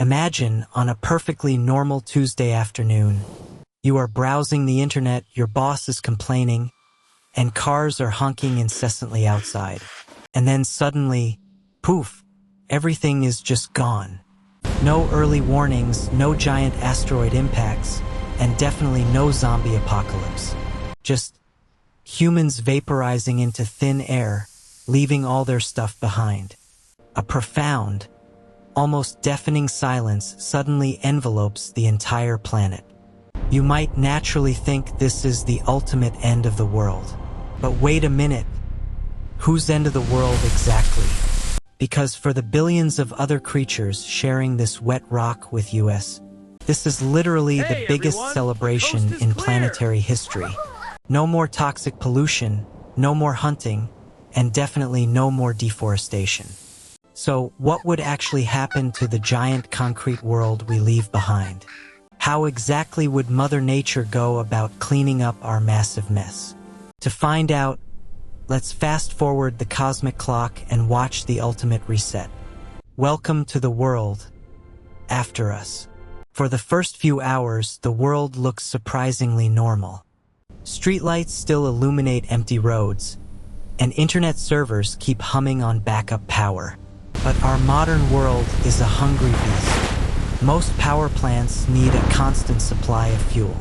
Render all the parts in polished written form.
Imagine, on a perfectly normal Tuesday afternoon, you are browsing the internet, your boss is complaining, and cars are honking incessantly outside. And then suddenly, poof, everything is just gone. No early warnings, no giant asteroid impacts, and definitely no zombie apocalypse. Just humans vaporizing into thin air, leaving all their stuff behind. A profound, almost deafening silence suddenly envelopes the entire planet. You might naturally think this is the ultimate end of the world. But wait a minute. Whose end of the world exactly? Because for the billions of other creatures sharing this wet rock with us, this is literally the biggest celebration in planetary history. No more toxic pollution, no more hunting, and definitely no more deforestation. So, what would actually happen to the giant concrete world we leave behind? How exactly would Mother Nature go about cleaning up our massive mess? To find out, let's fast forward the cosmic clock and watch the ultimate reset. Welcome to the world after us. For the first few hours, the world looks surprisingly normal. Streetlights still illuminate empty roads, and internet servers keep humming on backup power. But our modern world is a hungry beast. Most power plants need a constant supply of fuel.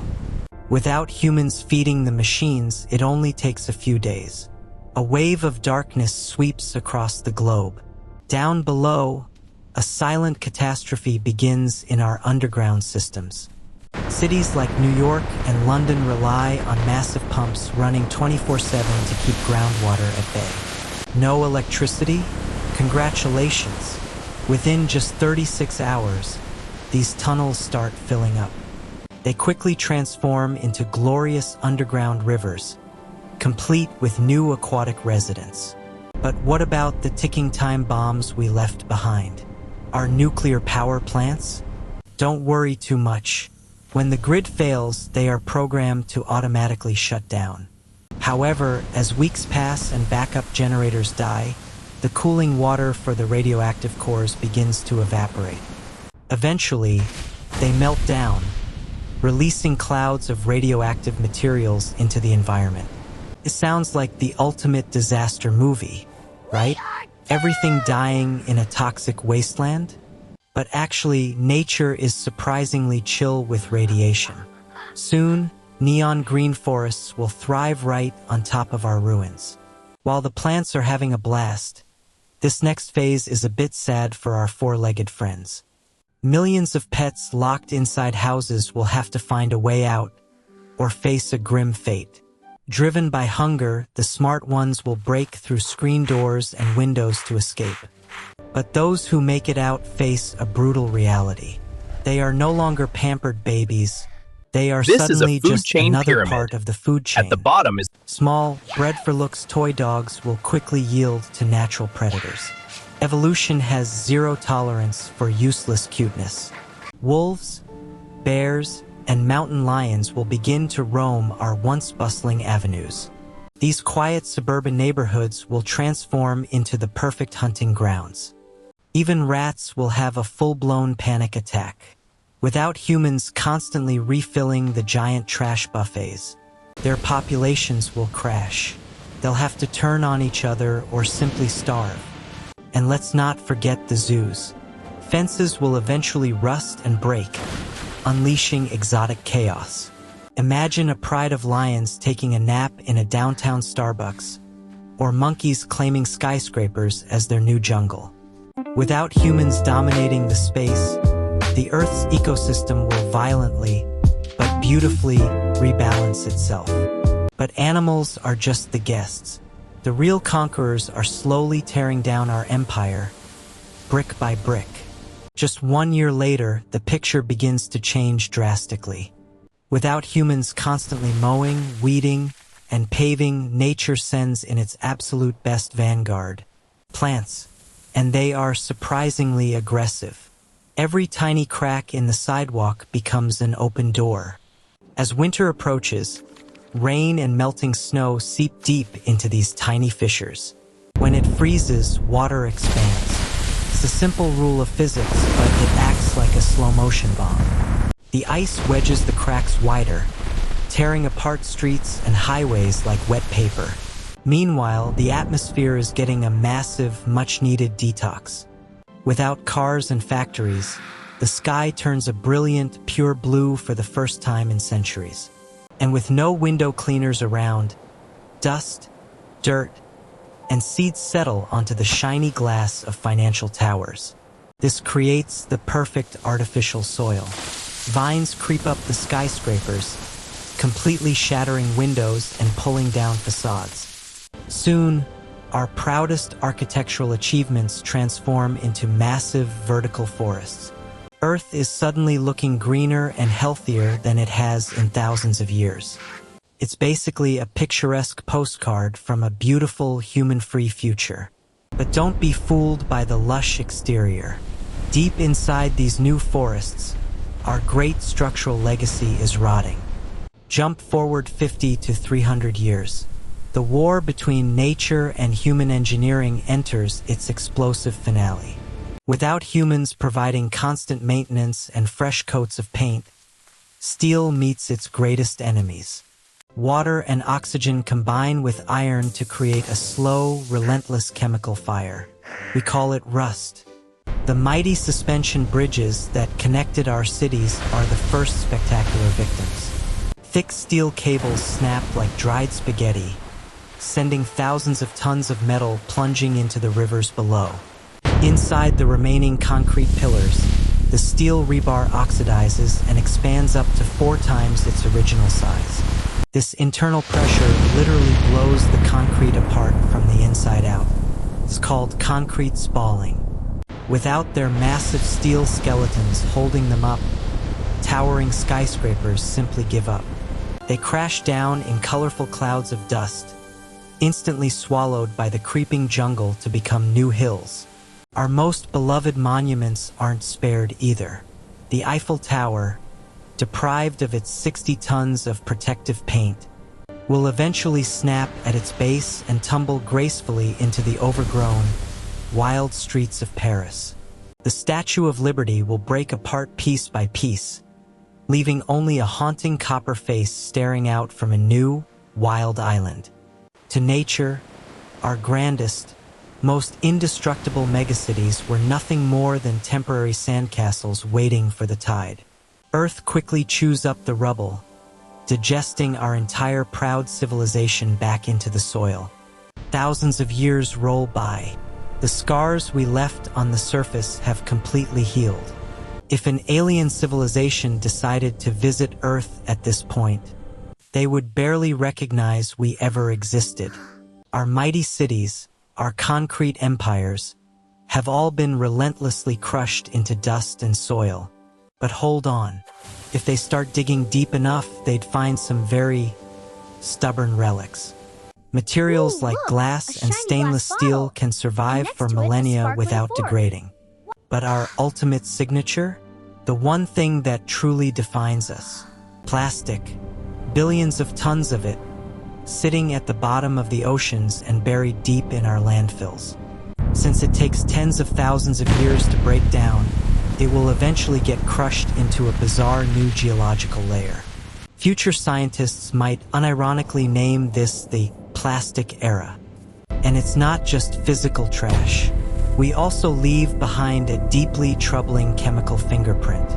Without humans feeding the machines, it only takes a few days. A wave of darkness sweeps across the globe. Down below, a silent catastrophe begins in our underground systems. Cities like New York and London rely on massive pumps running 24/7 to keep groundwater at bay. No electricity? Congratulations! Within just 36 hours, these tunnels start filling up. They quickly transform into glorious underground rivers, complete with new aquatic residents. But what about the ticking time bombs we left behind? Our nuclear power plants? Don't worry too much. When the grid fails, they are programmed to automatically shut down. However, as weeks pass and backup generators die, the cooling water for the radioactive cores begins to evaporate. Eventually, they melt down, releasing clouds of radioactive materials into the environment. It sounds like the ultimate disaster movie, right? Everything dying in a toxic wasteland? But actually, nature is surprisingly chill with radiation. Soon, neon green forests will thrive right on top of our ruins. While the plants are having a blast, this next phase is a bit sad for our four-legged friends. Millions of pets locked inside houses will have to find a way out or face a grim fate. Driven by hunger, the smart ones will break through screen doors and windows to escape. But those who make it out face a brutal reality. They are no longer pampered babies. They are suddenly just another part of the food chain. At the bottom is small, bred-for-looks toy dogs will quickly yield to natural predators. Evolution has zero tolerance for useless cuteness. Wolves, bears, and mountain lions will begin to roam our once bustling avenues. These quiet suburban neighborhoods will transform into the perfect hunting grounds. Even rats will have a full-blown panic attack. Without humans constantly refilling the giant trash buffets, their populations will crash. They'll have to turn on each other or simply starve. And let's not forget the zoos. Fences will eventually rust and break, unleashing exotic chaos. Imagine a pride of lions taking a nap in a downtown Starbucks, or monkeys claiming skyscrapers as their new jungle. Without humans dominating the space, the Earth's ecosystem will violently, but beautifully, rebalance itself. But animals are just the guests. The real conquerors are slowly tearing down our empire, brick by brick. Just 1 year later, the picture begins to change drastically. Without humans constantly mowing, weeding, and paving, nature sends in its absolute best vanguard, plants, and they are surprisingly aggressive. Every tiny crack in the sidewalk becomes an open door. As winter approaches, rain and melting snow seep deep into these tiny fissures. When it freezes, water expands. It's a simple rule of physics, but it acts like a a slow-motion bomb. The ice wedges the cracks wider, tearing apart streets and highways like wet paper. Meanwhile, the atmosphere is getting a massive, much-needed detox. Without cars and factories, the sky turns a brilliant, pure blue for the first time in centuries. And with no window cleaners around, dust, dirt, and seeds settle onto the shiny glass of financial towers. This creates the perfect artificial soil. Vines creep up the skyscrapers, completely shattering windows and pulling down facades. Soon, our proudest architectural achievements transform into massive vertical forests. Earth is suddenly looking greener and healthier than it has in thousands of years. It's basically a picturesque postcard from a beautiful, human-free future. But don't be fooled by the lush exterior. Deep inside these new forests, our great structural legacy is rotting. Jump forward 50 to 300 years. The war between nature and human engineering enters its explosive finale. Without humans providing constant maintenance and fresh coats of paint, steel meets its greatest enemies. Water and oxygen combine with iron to create a slow, relentless chemical fire. We call it rust. The mighty suspension bridges that connected our cities are the first spectacular victims. Thick steel cables snap like dried spaghetti, sending thousands of tons of metal plunging into the rivers below. Inside the remaining concrete pillars, the steel rebar oxidizes and expands up to 4 times its original size. This internal pressure literally blows the concrete apart from the inside out. It's called concrete spalling. Without their massive steel skeletons holding them up, towering skyscrapers simply give up. They crash down in colorful clouds of dust, instantly swallowed by the creeping jungle to become new hills. Our most beloved monuments aren't spared either. The Eiffel Tower, deprived of its 60 tons of protective paint, will eventually snap at its base and tumble gracefully into the overgrown, wild streets of Paris. The Statue of Liberty will break apart piece by piece, leaving only a haunting copper face staring out from a new, wild island. To nature, our grandest, most indestructible megacities were nothing more than temporary sandcastles waiting for the tide. Earth quickly chews up the rubble, digesting our entire proud civilization back into the soil. Thousands of years roll by. The scars we left on the surface have completely healed. If an alien civilization decided to visit Earth at this point, they would barely recognize we ever existed. Our mighty cities, our concrete empires, have all been relentlessly crushed into dust and soil. But hold on. If they start digging deep enough, they'd find some very stubborn relics. Materials like glass and stainless steel can survive for millennia without degrading. But our ultimate signature? The one thing that truly defines us. Plastic. Billions of tons of it, sitting at the bottom of the oceans and buried deep in our landfills. Since it takes tens of thousands of years to break down, it will eventually get crushed into a bizarre new geological layer. Future scientists might unironically name this the plastic era. And it's not just physical trash. We also leave behind a deeply troubling chemical fingerprint.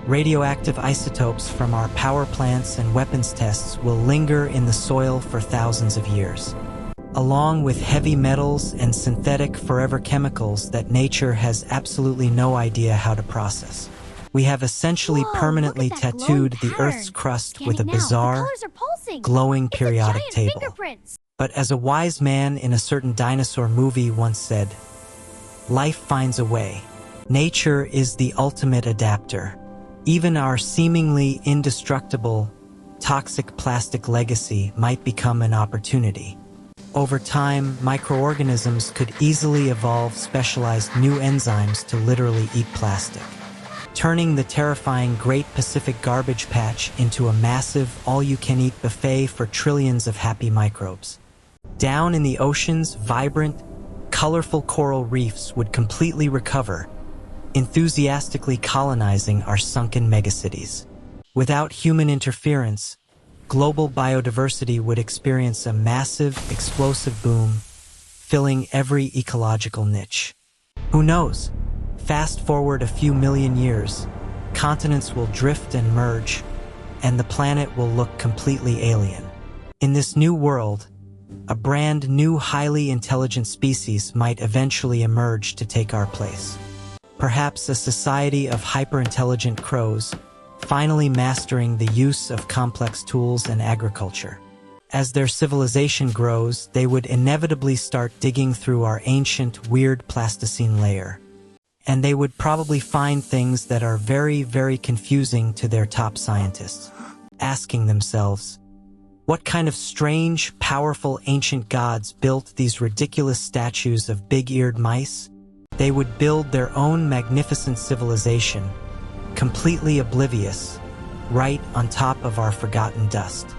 Radioactive isotopes from our power plants and weapons tests will linger in the soil for thousands of years, along with heavy metals and synthetic forever chemicals that nature has absolutely no idea how to process. We have essentially permanently tattooed the Earth's crust with a bizarre, glowing periodic table. But as a wise man in a certain dinosaur movie once said, life finds a way. Nature is the ultimate adapter. Even our seemingly indestructible, toxic plastic legacy might become an opportunity. Over time, microorganisms could easily evolve specialized new enzymes to literally eat plastic, turning the terrifying Great Pacific Garbage Patch into a massive, all-you-can-eat buffet for trillions of happy microbes. Down in the oceans, vibrant, colorful coral reefs would completely recover, enthusiastically colonizing our sunken megacities. Without human interference, global biodiversity would experience a massive, explosive boom, filling every ecological niche. Who knows? Fast forward a few million years, continents will drift and merge, and the planet will look completely alien. In this new world, a brand new highly intelligent species might eventually emerge to take our place. Perhaps a society of hyper-intelligent crows, finally mastering the use of complex tools and agriculture. As their civilization grows, they would inevitably start digging through our ancient, weird Pleistocene layer. And they would probably find things that are very, very confusing to their top scientists, asking themselves, what kind of strange, powerful ancient gods built these ridiculous statues of big-eared mice? They would build their own magnificent civilization, completely oblivious, right on top of our forgotten dust.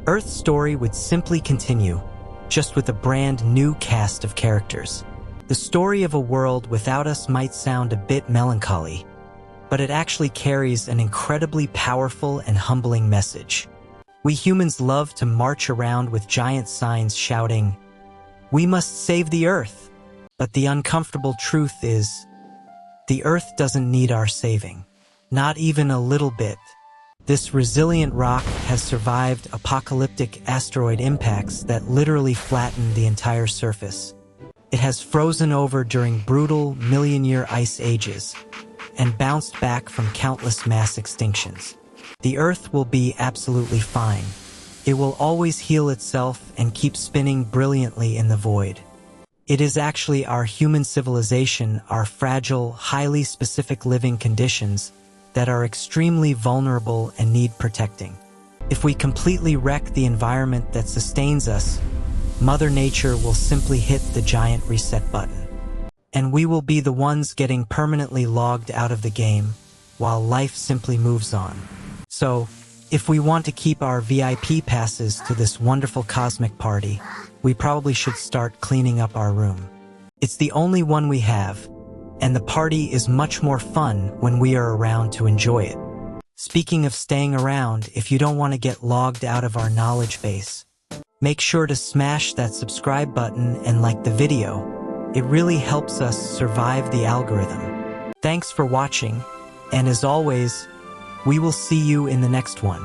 Earth's story would simply continue, just with a brand new cast of characters. The story of a world without us might sound a bit melancholy, but it actually carries an incredibly powerful and humbling message. We humans love to march around with giant signs shouting, "We must save the Earth!" But the uncomfortable truth is, the Earth doesn't need our saving. Not even a little bit. This resilient rock has survived apocalyptic asteroid impacts that literally flattened the entire surface. It has frozen over during brutal million-year ice ages and bounced back from countless mass extinctions. The Earth will be absolutely fine. It will always heal itself and keep spinning brilliantly in the void. It is actually our human civilization, our fragile, highly specific living conditions, that are extremely vulnerable and need protecting. If we completely wreck the environment that sustains us, Mother Nature will simply hit the giant reset button. And we will be the ones getting permanently logged out of the game, while life simply moves on. So, if we want to keep our VIP passes to this wonderful cosmic party, we probably should start cleaning up our room. It's the only one we have, and the party is much more fun when we are around to enjoy it. Speaking of staying around, if you don't want to get logged out of our knowledge base, make sure to smash that subscribe button and like the video. It really helps us survive the algorithm. Thanks for watching, and as always, we will see you in the next one.